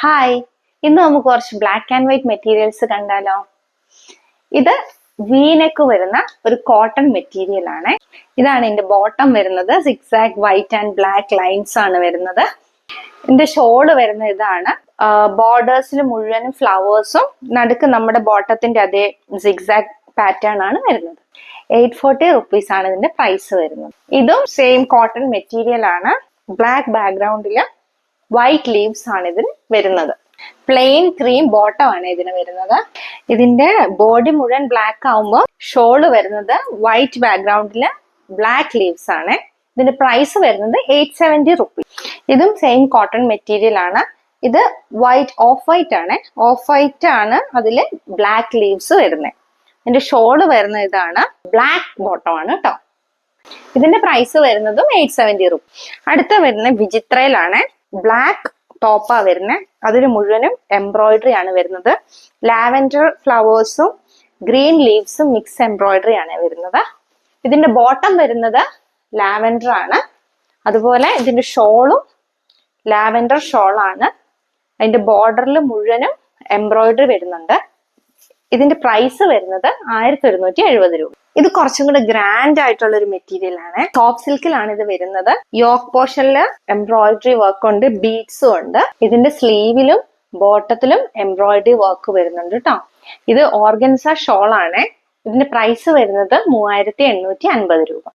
Hi, ഇന്ന് നമുക്ക് കുറച്ച് ബ്ലാക്ക് ആൻഡ് വൈറ്റ് മെറ്റീരിയൽസ് കണ്ടാലോ. ഇത് വീനെക്ക് വരുന്ന ഒരു കോട്ടൺ മെറ്റീരിയൽ ആണ്. ഇതാണ് ഇതിന്റെ ബോട്ടം വരുന്നത്. Zigzag white and black lines ആണ് വരുന്നത്. ഇതിന്റെ ഷോള് വരുന്ന ഇതാണ്. ബോർഡേഴ്സിൽ മുഴുവനും ഫ്ലവേഴ്സും നടുക്ക് നമ്മുടെ ബോട്ടത്തിന്റെ അതേ സിക്സാക് പാറ്റേൺ ആണ് വരുന്നത്. 840 rupees ആണ് ഇതിന്റെ പ്രൈസ് വരുന്നത്. ഇതും സെയിം കോട്ടൺ മെറ്റീരിയൽ ആണ്. ബ്ലാക്ക് ബാക്ക്ഗ്രൗണ്ടില് വൈറ്റ് ലീവ്സ് ആണ് ഇതിന് വരുന്നത്. പ്ലെയിൻ ക്രീം ബോട്ടം ആണ് ഇതിന് വരുന്നത്. ഇതിന്റെ ബോഡി മുഴുവൻ ബ്ലാക്ക് ആവുമ്പോൾ ഷോള് വരുന്നത് വൈറ്റ് ബാക്ക്ഗ്രൗണ്ടില് ബ്ലാക്ക് ലീവ്സ് ആണ്. ഇതിന്റെ പ്രൈസ് വരുന്നത് 870 rupees. ഇതും സെയിം കോട്ടൺ മെറ്റീരിയൽ ആണ്. ഇത് വൈറ്റ് ഓഫ് വൈറ്റ് ആണ്. ഓഫ് വൈറ്റ് ആണ് അതില് ബ്ലാക്ക് ലീവ്സ് വരുന്നത്. ഇതിന്റെ ഷോള് വരുന്ന ഇതാണ്. ബ്ലാക്ക് ബോട്ടം ആണ് കേട്ടോ. ഇതിന്റെ പ്രൈസ് വരുന്നതും 870 rupees. അടുത്ത വരുന്ന വിചിത്രയിലാണ്. ബ്ലാക്ക് ടോപ്പാ വരുന്നത്. അതിന് മുഴുവനും എംബ്രോയിഡറി ആണ് വരുന്നത്. ലാവൻഡർ ഫ്ലവേഴ്സും ഗ്രീൻ ലീവ്സും മിക്സ് എംബ്രോയിഡറി ആണ് വരുന്നത്. ഇതിന്റെ ബോട്ടം വരുന്നത് ലാവൻഡർ ആണ്. അതുപോലെ ഇതിന്റെ ഷോളും ലാവൻഡർ ഷോളാണ്. അതിന്റെ ബോർഡറിൽ മുഴുവനും എംബ്രോയിഡറി വരുന്നുണ്ട്. ഇതിന്റെ പ്രൈസ് വരുന്നത് 1170 രൂപ. ഇത് കുറച്ചും കൂടെ ഗ്രാൻഡ് ആയിട്ടുള്ള ഒരു മെറ്റീരിയൽ ആണ്. ടോപ്പ് സിൽക്കിലാണ് ഇത് വരുന്നത്. യോക്ക് പോർഷനില് എംബ്രോയിഡറി വർക്ക് ഉണ്ട്, ബീഡ്സും ഉണ്ട്. ഇതിന്റെ സ്ലീവിലും ബോട്ടത്തിലും എംബ്രോയിഡറി വർക്ക് വരുന്നുണ്ട് കേട്ടോ. ഇത് ഓർഗൻസ ഷോൾ ആണ്. ഇതിന്റെ പ്രൈസ് വരുന്നത് 3850 രൂപ.